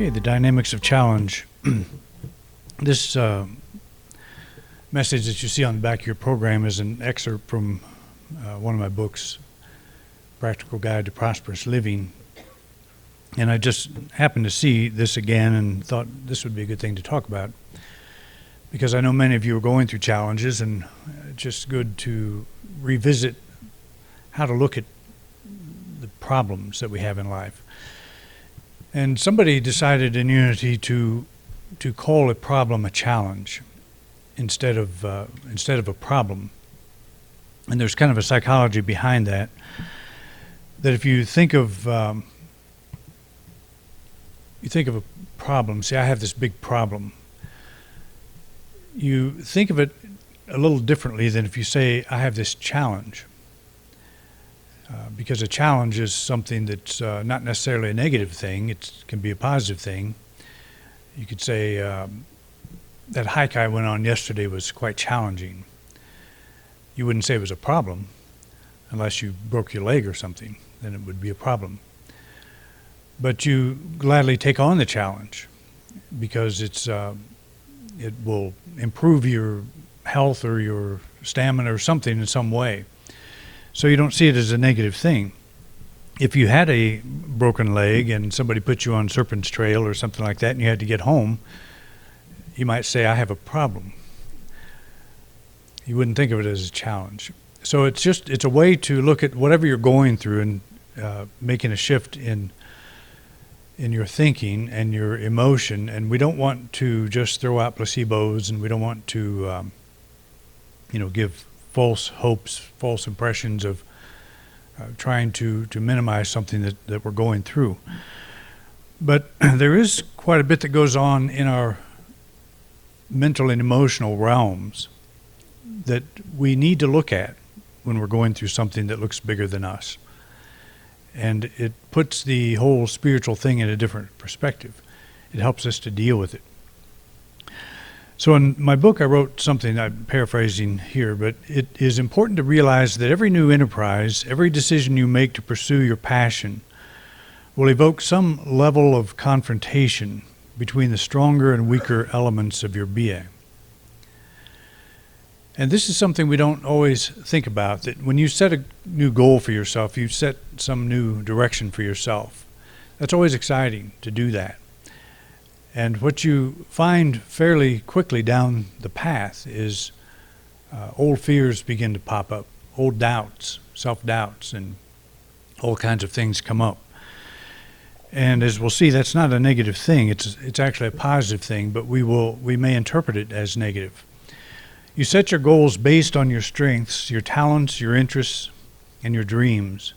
Okay, the dynamics of challenge. This message that you see on the back of your program is an excerpt from one of my books, Practical Guide to Prosperous Living. And I just happened to see this again and thought this would be a good thing to talk about, because I know many of you are going through challenges, and it's just good to revisit how to look at the problems that we have in life. And somebody decided in Unity to call a problem a challenge instead of a problem. And there's kind of a psychology behind that. That if you think of a problem, say I have this big problem. You think of it a little differently than if you say I have this challenge. Because a challenge is something that's not necessarily a negative thing. It can be a positive thing. You could say that hike I went on yesterday was quite challenging. You wouldn't say it was a problem unless you broke your leg or something. Then it would be a problem. But you gladly take on the challenge because it will improve your health or your stamina or something in some way. So you don't see it as a negative thing. If you had a broken leg and somebody put you on Serpent's Trail or something like that and you had to get home, you might say, I have a problem. You wouldn't think of it as a challenge. So it's a way to look at whatever you're going through and making a shift in your thinking and your emotion. And we don't want to just throw out placebos, and we don't want to give false hopes, false impressions of trying to minimize something that we're going through. But there is quite a bit that goes on in our mental and emotional realms that we need to look at when we're going through something that looks bigger than us. And it puts the whole spiritual thing in a different perspective. It helps us to deal with it. So in my book, I wrote something, I'm paraphrasing here, but it is important to realize that every new enterprise, every decision you make to pursue your passion will evoke some level of confrontation between the stronger and weaker elements of your being. And this is something we don't always think about, that when you set a new goal for yourself, you set some new direction for yourself. That's always exciting to do that. And what you find fairly quickly down the path is old fears begin to pop up, old doubts, self-doubts, and all kinds of things come up. And as we'll see, that's not a negative thing. It's actually a positive thing, but we may interpret it as negative. You set your goals based on your strengths, your talents, your interests, and your dreams.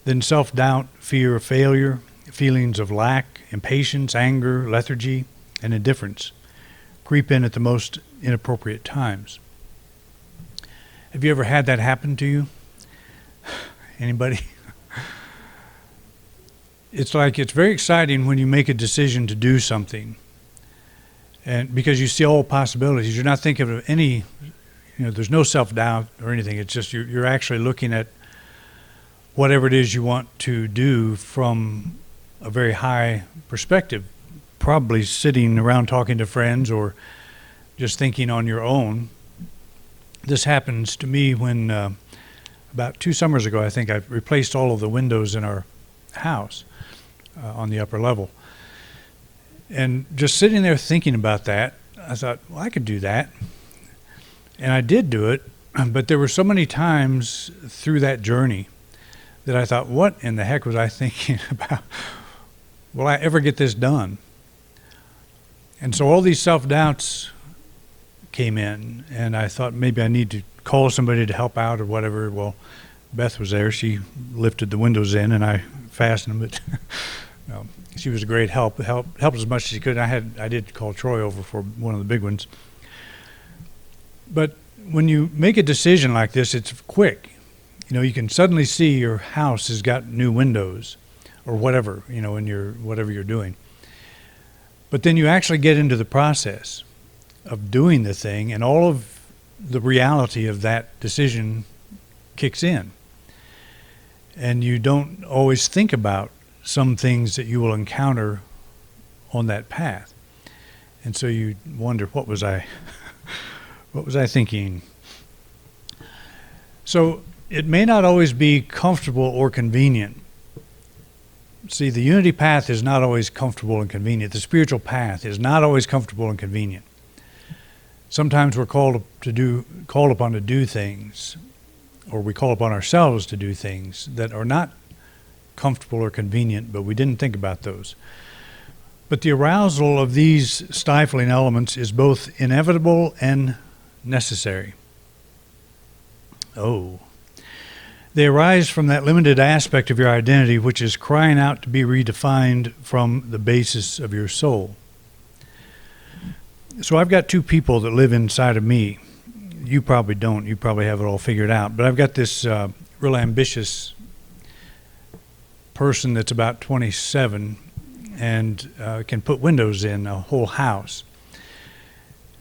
Then self-doubt, fear of failure, feelings of lack, impatience, anger, lethargy, and indifference creep in at the most inappropriate times. Have you ever had that happen to you? Anybody? It's very exciting when you make a decision to do something, and because you see all possibilities. You're not thinking of any, there's no self-doubt or anything. It's just you're actually looking at whatever it is you want to do from a very high perspective, probably sitting around talking to friends or just thinking on your own. This happens to me when about 2 summers ago, I think I replaced all of the windows in our house on the upper level. And just sitting there thinking about that, I thought, well, I could do that. And I did do it, but there were so many times through that journey that I thought, what in the heck was I thinking about? Will I ever get this done? And so all these self-doubts came in, and I thought maybe I need to call somebody to help out or whatever. Well, Beth was there. She lifted the windows in, and I fastened them. But she was a great helped as much as she could. I did call Troy over for one of the big ones. But when you make a decision like this, it's quick. You can suddenly see your house has got new windows, or whatever, in whatever you're doing. But then you actually get into the process of doing the thing, and all of the reality of that decision kicks in. And you don't always think about some things that you will encounter on that path. And so you wonder, what was I thinking? So it may not always be comfortable or convenient. See, the unity path is not always comfortable and convenient. The spiritual path is not always comfortable and convenient. Sometimes we're called upon to do things, or we call upon ourselves to do things that are not comfortable or convenient, but we didn't think about those. But the arousal of these stifling elements is both inevitable and necessary. They arise from that limited aspect of your identity which is crying out to be redefined from the basis of your soul. So I've got two people that live inside of me. You probably don't. You probably have it all figured out. But I've got this real ambitious person that's about 27 and can put windows in a whole house.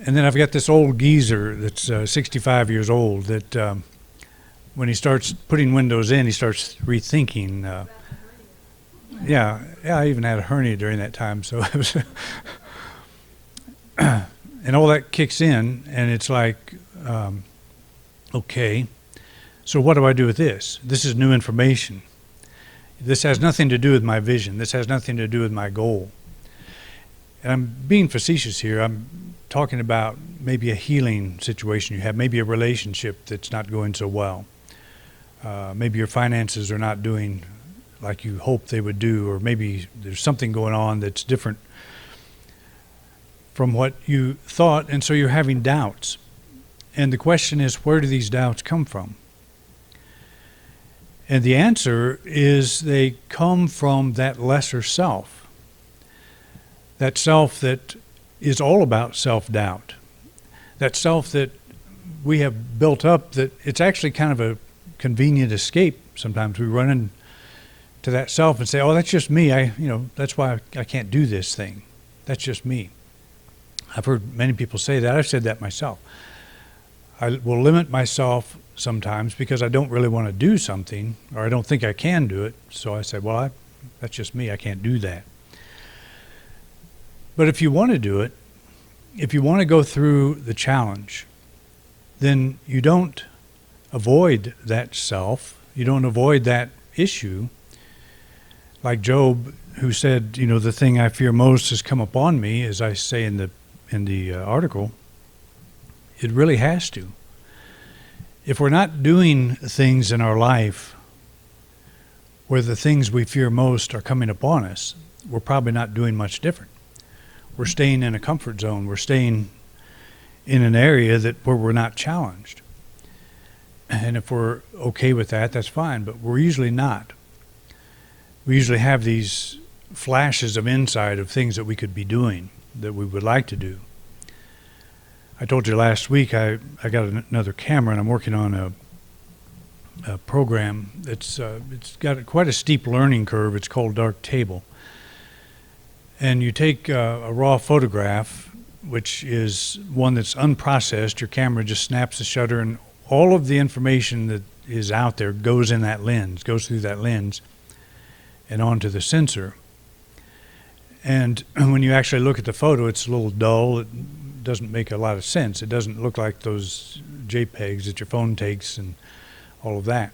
And then I've got this old geezer that's 65 years old that when he starts putting windows in, he starts rethinking. Yeah, I even had a hernia during that time. So it was and all that kicks in, and it's like, okay, so what do I do with this? This is new information. This has nothing to do with my vision. This has nothing to do with my goal. And I'm being facetious here. I'm talking about maybe a healing situation you have, maybe a relationship that's not going so well. Maybe your finances are not doing like you hoped they would do, or maybe there's something going on that's different from what you thought, and so you're having doubts. And the question is, where do these doubts come from? And the answer is they come from that lesser self. That self that is all about self-doubt. That self that we have built up, that it's actually kind of a convenient escape. Sometimes we run into that self and say, oh, that's just me. That's why I can't do this thing. That's just me. I've heard many people say that. I've said that myself. I will limit myself sometimes because I don't really want to do something, or I don't think I can do it. So I say, well, that's just me. I can't do that. But if you want to do it, if you want to go through the challenge, then you don't avoid that self. You don't avoid that issue. Like Job, who said, the thing I fear most has come upon me, as I say in the article. It really has to. If we're not doing things in our life where the things we fear most are coming upon us, we're probably not doing much different. We're staying in a comfort zone. We're staying in an area where we're not challenged. And if we're okay with that, that's fine, but we're usually not. We usually have these flashes of insight of things that we could be doing, that we would like to do. I told you last week I got another camera, and I'm working on a program that's it's got quite a steep learning curve. It's called Dark Table. And you take a raw photograph, which is one that's unprocessed. Your camera just snaps the shutter, and all of the information that is out there goes through that lens and onto the sensor. And when you actually look at the photo, it's a little dull. It doesn't make a lot of sense. It doesn't look like those JPEGs that your phone takes and all of that.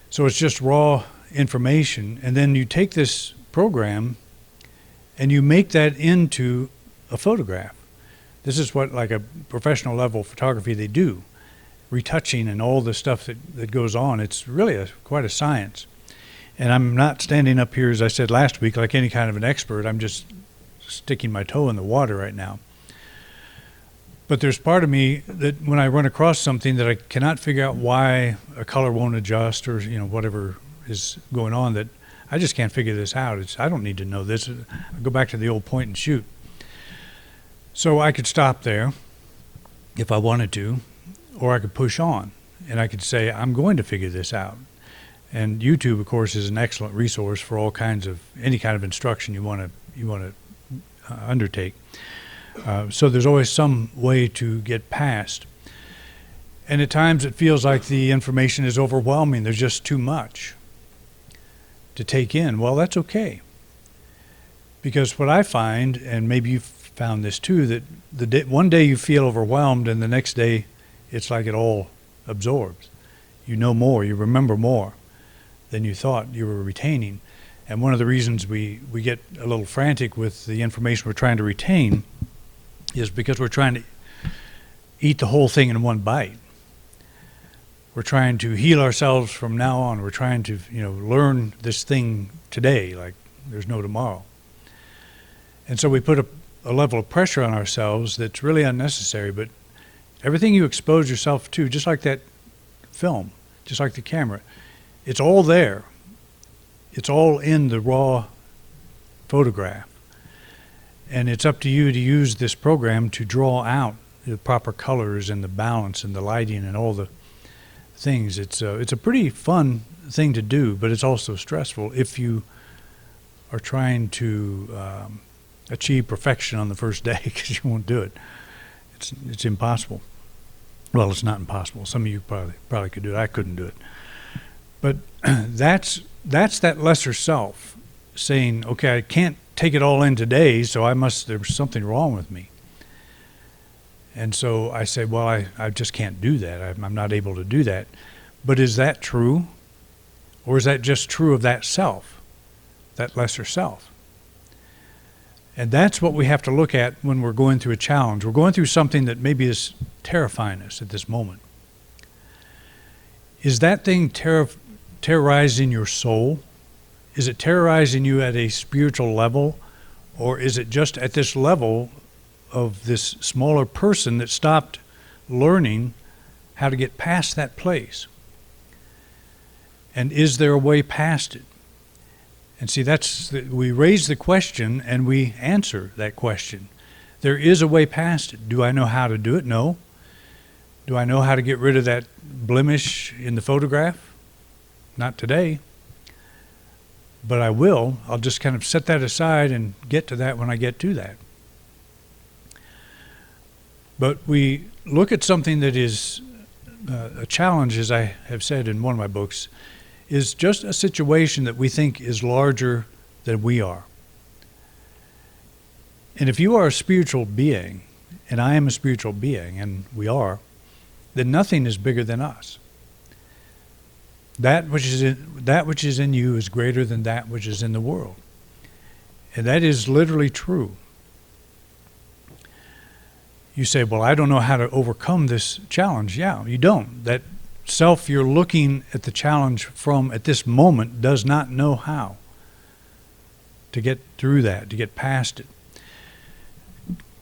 So it's just raw information. And then you take this program and you make that into a photograph. This is what, like a professional level photography, they do. Retouching and all the stuff that goes on. It's really quite a science. And I'm not standing up here, as I said last week, like any kind of an expert. I'm just sticking my toe in the water right now. But there's part of me that when I run across something that I cannot figure out why a color won't adjust, or whatever is going on, that I just can't figure this out. I don't need to know this. I go back to the old point and shoot. So I could stop there if I wanted to, or I could push on and I could say, I'm going to figure this out. And YouTube, of course, is an excellent resource for any kind of instruction you want to undertake. So there's always some way to get past. And at times it feels like the information is overwhelming. There's just too much to take in. Well, that's okay. Because what I find, and maybe you've found this too, that one day you feel overwhelmed and the next day it's like it all absorbs. You know more, you remember more than you thought you were retaining. And one of the reasons we get a little frantic with the information we're trying to retain is because we're trying to eat the whole thing in one bite. We're trying to heal ourselves from now on. We're trying to, learn this thing today, like there's no tomorrow. And so we put a level of pressure on ourselves that's really unnecessary. But everything you expose yourself to, just like that film, just like the camera, it's all there. It's all in the raw photograph. And it's up to you to use this program to draw out the proper colors and the balance and the lighting and all the things. It's a pretty fun thing to do, but it's also stressful if you are trying to achieve perfection on the first day, because you won't do it. It's impossible. Well, it's not impossible. Some of you probably could do it. I couldn't do it. But that's that lesser self saying, okay, I can't take it all in today, so there's something wrong with me. And so I say, well, I just can't do that. I'm not able to do that. But is that true? Or is that just true of that self, that lesser self? And that's what we have to look at when we're going through a challenge. We're going through something that maybe is terrifying us at this moment. Is that thing terrorizing your soul? Is it terrorizing you at a spiritual level? Or is it just at this level of this smaller person that stopped learning how to get past that place? And is there a way past it? And see, we raise the question and we answer that question. There is a way past it. Do I know how to do it? No. Do I know how to get rid of that blemish in the photograph? Not today. But I will. I'll just kind of set that aside and get to that when I get to that. But we look at something that is a challenge, as I have said in one of my books, is just a situation that we think is larger than we are. And if you are a spiritual being, and I am a spiritual being, and we are, then nothing is bigger than us. That which is in you is greater than that which is in the world. And that is literally true. You say, well, I don't know how to overcome this challenge. Yeah, you don't. That self you're looking at the challenge from at this moment does not know how to get through that, to get past it.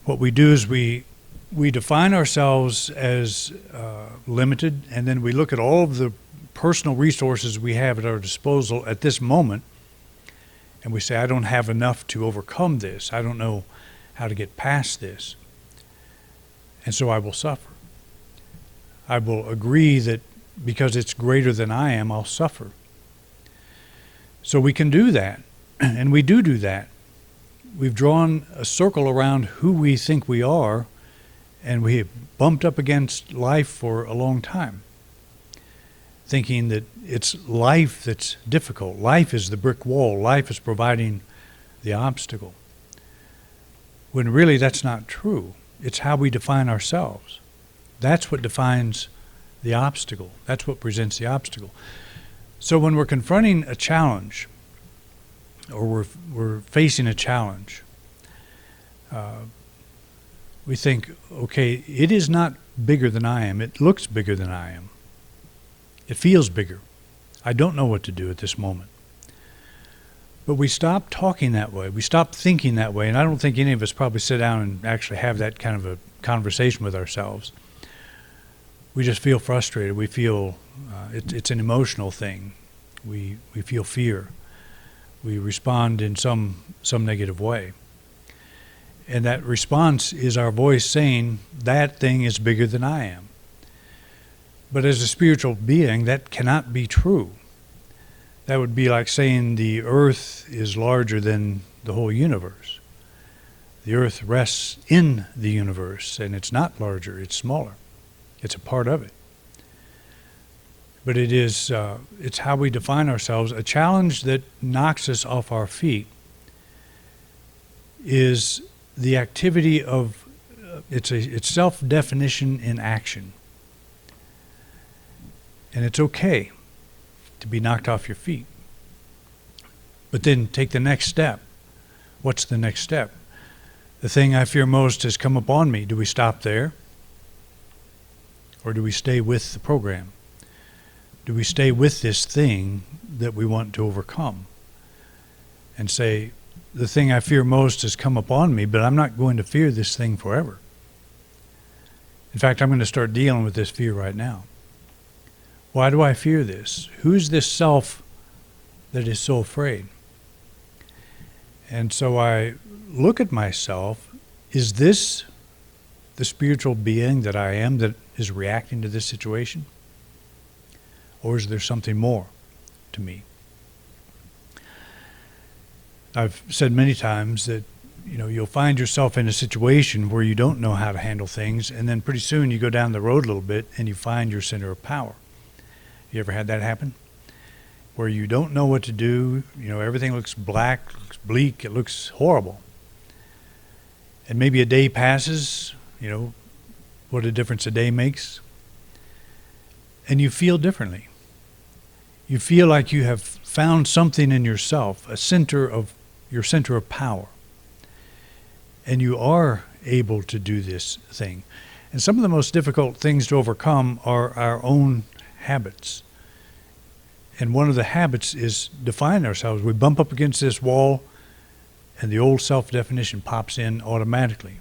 What we do is we define ourselves as limited, and then we look at all of the personal resources we have at our disposal at this moment, and we say, I don't have enough to overcome this. I don't know how to get past this. And so I will suffer. I will agree that because it's greater than I am, I'll suffer. So we can do that, and we do that. We've drawn a circle around who we think we are, and we have bumped up against life for a long time, thinking that it's life that's difficult. Life is the brick wall. Life is providing the obstacle. When really that's not true. It's how we define ourselves. That's what defines the obstacle. That's what presents the obstacle. So when we're confronting a challenge, or we're facing a challenge, we think, okay, it is not bigger than I am. It looks bigger than I am. It feels bigger. I don't know what to do at this moment. But we stop talking that way. We stop thinking that way. And I don't think any of us probably sit down and actually have that kind of a conversation with ourselves. We just feel frustrated. We feel it's an emotional thing. We feel fear. We respond in some negative way. And that response is our voice saying, that thing is bigger than I am. But as a spiritual being, that cannot be true. That would be like saying the earth is larger than the whole universe. The earth rests in the universe, and it's not larger, it's smaller. It's a part of it. But it's how we define ourselves. A challenge that knocks us off our feet is the activity of, it's self-definition in action. And it's okay to be knocked off your feet. But then take the next step. What's the next step? The thing I fear most has come upon me. Do we stop there? Or do we stay with the program? Do we stay with this thing that we want to overcome? And say, the thing I fear most has come upon me, but I'm not going to fear this thing forever. In fact, I'm going to start dealing with this fear right now. Why do I fear this? Who's this self that is so afraid? And so I look at myself. Is this the spiritual being that I am that is reacting to this situation? Or is there something more to me? I've said many times that, you'll find yourself in a situation where you don't know how to handle things, and then pretty soon you go down the road a little bit and you find your center of power. You ever had that happen? Where you don't know what to do, everything looks black, looks bleak, it looks horrible. And maybe a day passes, what a difference a day makes. And you feel differently. You feel like you have found something in yourself, your center of power. And you are able to do this thing. And some of the most difficult things to overcome are our own habits. And one of the habits is define ourselves. We bump up against this wall, and the old self-definition pops in automatically.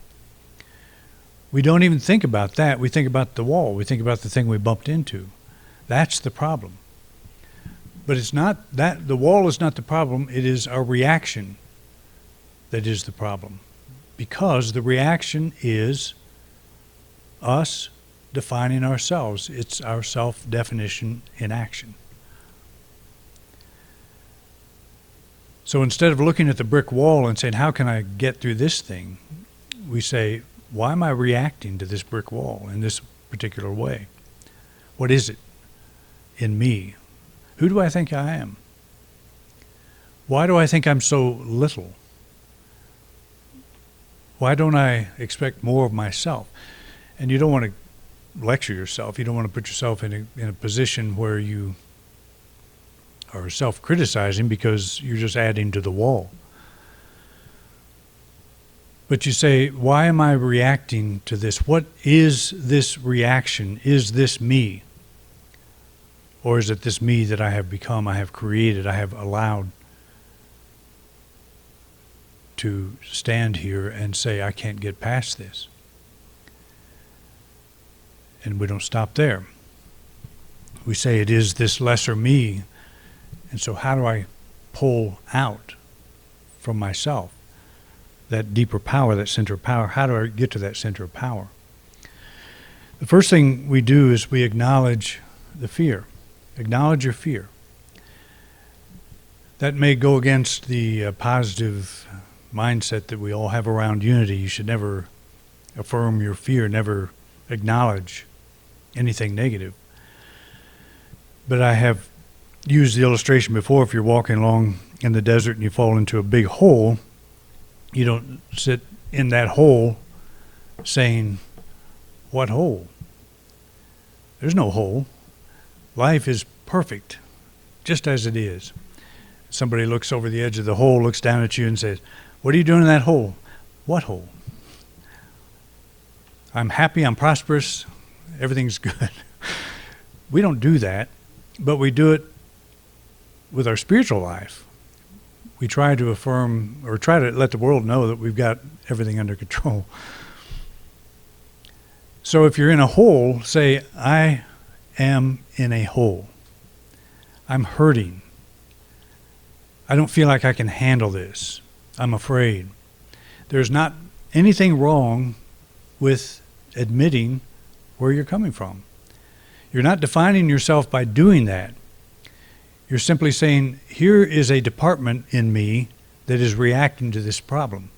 We don't even think about that. We think about the wall. We think about the thing we bumped into. That's the problem. But it's not that. The wall is not the problem. It is our reaction that is the problem. Because the reaction is us defining ourselves. It's our self-definition in action. So instead of looking at the brick wall and saying, how can I get through this thing? We say, why am I reacting to this brick wall in this particular way? What is it in me? Who do I think I am? Why do I think I'm so little? Why don't I expect more of myself? And you don't want to lecture yourself. You don't want to put yourself in a position where you are self-criticizing because you're just adding to the wall. But you say, why am I reacting to this? What is this reaction? Is this me? Or is it this me that I have become, I have created, I have allowed to stand here and say, I can't get past this? And we don't stop there. We say it is this lesser me. And so how do I pull out from myself that deeper power, that center of power? How do I get to that center of power? The first thing we do is we acknowledge the fear. Acknowledge your fear. That may go against the positive mindset that we all have around unity. You should never affirm your fear, never acknowledge anything negative. But I have used the illustration before. If you're walking along in the desert and you fall into a big hole, you don't sit in that hole saying, what hole? There's no hole. Life is perfect, just as it is. Somebody looks over the edge of the hole, looks down at you and says, what are you doing in that hole? What hole? I'm happy, I'm prosperous, everything's good. We don't do that, but we do it with our spiritual life. We try to affirm, or try to let the world know that we've got everything under control. So if you're in a hole, say, I am in a hole. I'm hurting. I don't feel like I can handle this. I'm afraid. There's not anything wrong with admitting where you're coming from. You're not defining yourself by doing that. You're simply saying, here is a department in me that is reacting to this problem.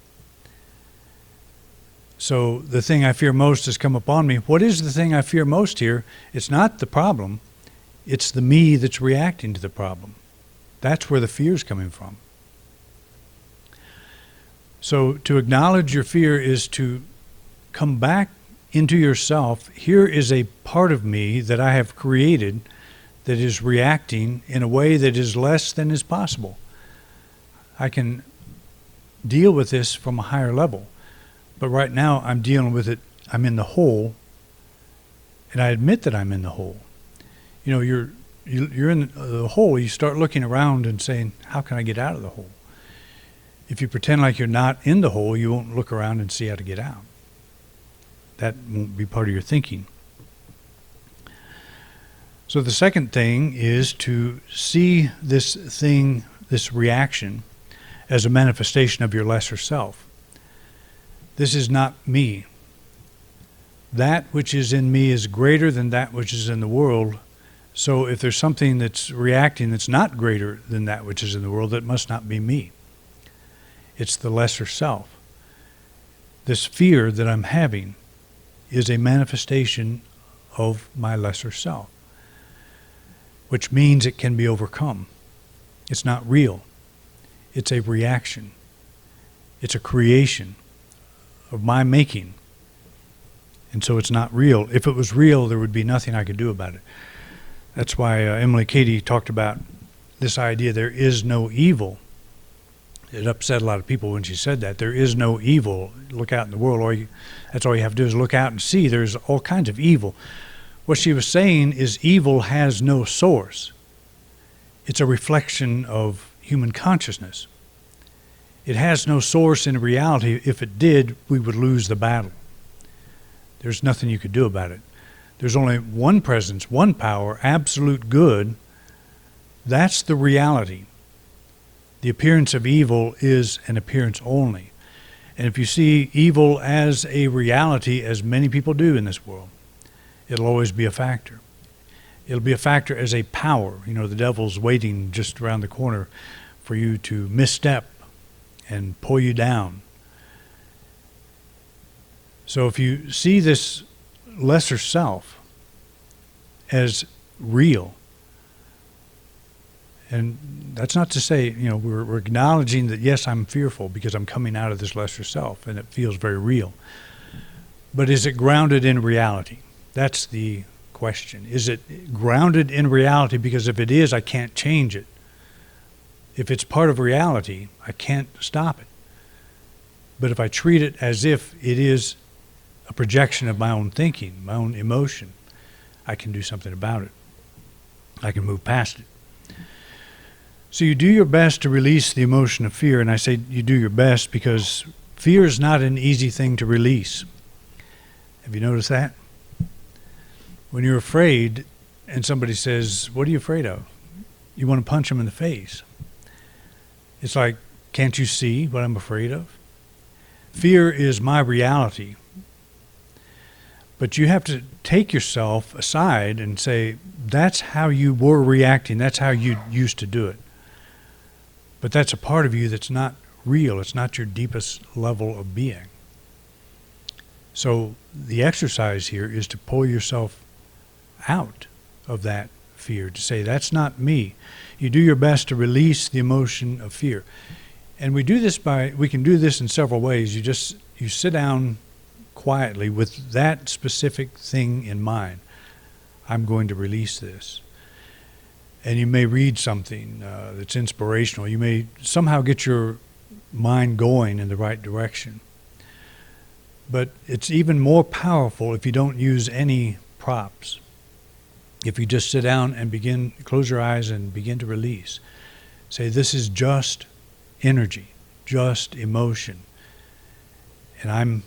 So the thing I fear most has come upon me. What is the thing I fear most here? It's not the problem. It's the me that's reacting to the problem. That's where the fear is coming from. So to acknowledge your fear is to come back into yourself. Here is a part of me that I have created that is reacting in a way that is less than is possible. I can deal with this from a higher level, but right now I'm dealing with it. I'm in the hole, and I admit that I'm in the hole. You know, you're in the hole. You start looking around and saying, how can I get out of the hole? If you pretend like you're not in the hole, you won't look around and see how to get out. That won't be part of your thinking. So the second thing is to see this thing, this reaction, as a manifestation of your lesser self. This is not me. That which is in me is greater than that which is in the world. So if there's something that's reacting that's not greater than that which is in the world, that must not be me. It's the lesser self. This fear that I'm having is a manifestation of my lesser self, which means it can be overcome. It's not real. It's a reaction. It's a creation of my making. And so it's not real. If it was real, there would be nothing I could do about it. That's why Emily Cady talked about this idea, there is no evil. It upset a lot of people when she said that. There is no evil. Look out in the world. That's all you have to do is look out and see. There's all kinds of evil. What she was saying is evil has no source. It's a reflection of human consciousness. It has no source in reality. If it did, we would lose the battle. There's nothing you could do about it. There's only one presence, one power, absolute good. That's the reality. The appearance of evil is an appearance only. And if you see evil as a reality, as many people do in this world, it'll always be a factor. It'll be a factor as a power. You know, the devil's waiting just around the corner for you to misstep and pull you down. So if you see this lesser self as real, and that's not to say, you know, we're acknowledging that, yes, I'm fearful because I'm coming out of this lesser self and it feels very real. But is it grounded in reality? That's the question. Is it grounded in reality? Because if it is, I can't change it. If it's part of reality, I can't stop it. But if I treat it as if it is a projection of my own thinking, my own emotion, I can do something about it. I can move past it. So you do your best to release the emotion of fear, and I say you do your best because fear is not an easy thing to release. Have you noticed that? When you're afraid and somebody says, what are you afraid of? You want to punch them in the face. It's like, can't you see what I'm afraid of? Fear is my reality. But you have to take yourself aside and say, that's how you were reacting. That's how you used to do it. But that's a part of you that's not real. It's not your deepest level of being. So the exercise here is to pull yourself out of that fear, to say, that's not me. You do your best to release the emotion of fear. And we can do this in several ways. You sit down quietly with that specific thing in mind. I'm going to release this. And you may read something that's inspirational. You may somehow get your mind going in the right direction. But it's even more powerful if you don't use any props. If you just sit down and close your eyes and begin to release. Say, this is just energy, just emotion. And I'm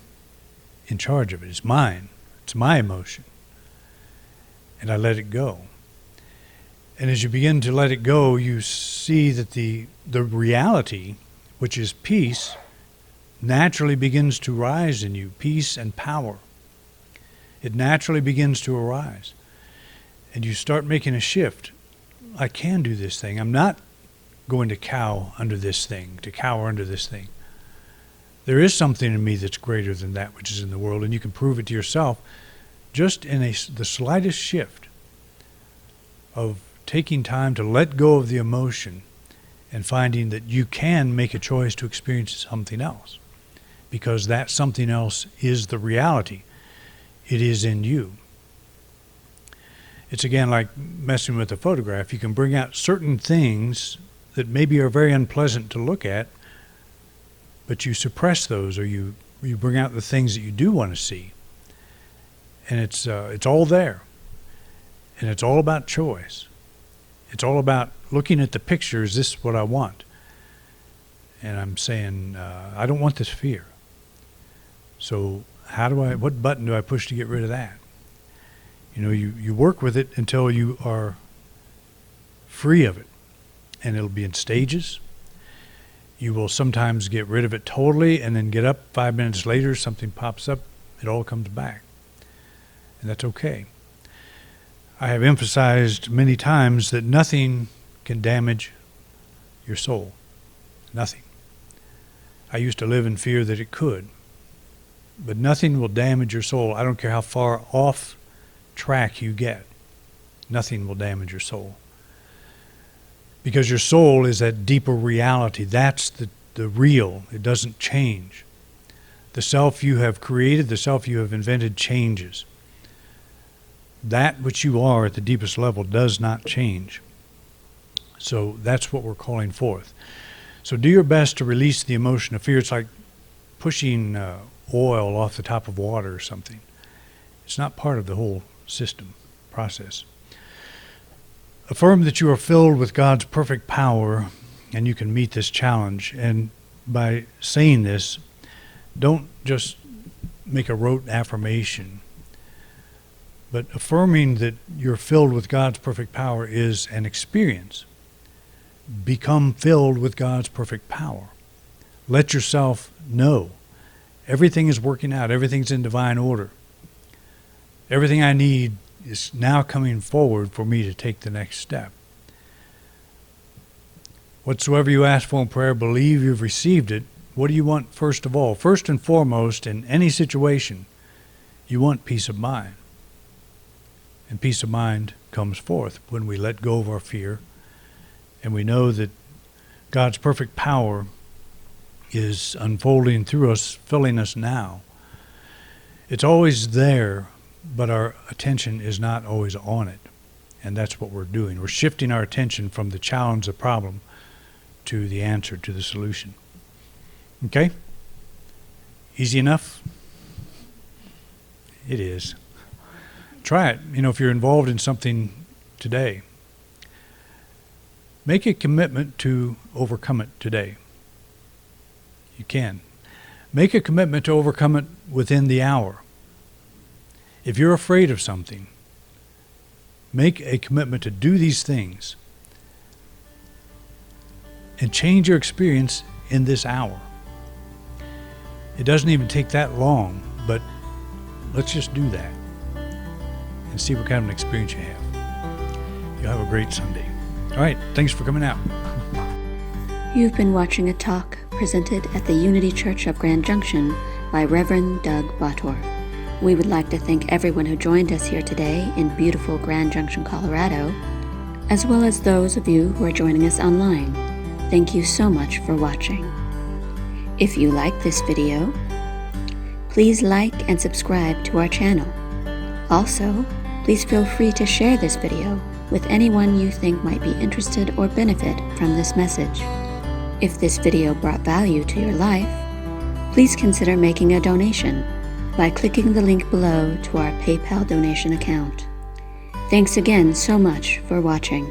in charge of it. It's mine. It's my emotion. And I let it go. And as you begin to let it go, you see that the reality, which is peace, naturally begins to rise in you. Peace and power. It naturally begins to arise. And you start making a shift. I can do this thing. I'm not going to cower under this thing. There is something in me that's greater than that which is in the world, and you can prove it to yourself just in the slightest shift of taking time to let go of the emotion and finding that you can make a choice to experience something else. because that something else is the reality. It is in you. It's again like messing with a photograph. You can bring out certain things that maybe are very unpleasant to look at, but you suppress those, or you bring out the things that you do want to see. And it's all there. And it's all about choice. It's all about looking at the picture. Is this what I want? And I'm saying, I don't want this fear. So what button do I push to get rid of that? You work with it until you are free of it. And it'll be in stages. You will sometimes get rid of it totally and then get up 5 minutes later, something pops up, it all comes back. And that's okay. I have emphasized many times that nothing can damage your soul. Nothing. I used to live in fear that it could. But nothing will damage your soul. I don't care how far off track you get. Nothing will damage your soul. Because your soul is that deeper reality. That's the real. It doesn't change. The self you have created, the self you have invented changes. That which you are at the deepest level does not change. So that's what we're calling forth. So do your best to release the emotion of fear. It's like pushing oil off the top of water or something. It's not part of the whole system, process. Affirm that you are filled with God's perfect power and you can meet this challenge. And by saying this, don't just make a rote affirmation, but affirming that you're filled with God's perfect power is an experience. Become filled with God's perfect power. Let yourself know everything is working out. Everything's in divine order. Everything I need is now coming forward for me to take the next step. Whatsoever you ask for in prayer, believe you've received it. What do you want first of all? First and foremost, in any situation, you want peace of mind. And peace of mind comes forth when we let go of our fear and we know that God's perfect power is unfolding through us, filling us now. It's always there, but our attention is not always on it. And that's what we're doing. We're shifting our attention from the challenge, the problem, to the answer, to the solution. Okay? Easy enough? It is. Try it. If you're involved in something today, make a commitment to overcome it today. You can. Make a commitment to overcome it within the hour. If you're afraid of something, make a commitment to do these things and change your experience in this hour. It doesn't even take that long, but let's just do that and see what kind of an experience you have. You'll have a great Sunday. All right, thanks for coming out. You've been watching a talk presented at the Unity Church of Grand Junction by Reverend Doug Bator. We would like to thank everyone who joined us here today in beautiful Grand Junction, Colorado, as well as those of you who are joining us online. Thank you so much for watching. If you like this video, please like and subscribe to our channel. Also, please feel free to share this video with anyone you think might be interested or benefit from this message. If this video brought value to your life, please consider making a donation by clicking the link below to our PayPal donation account. Thanks again so much for watching.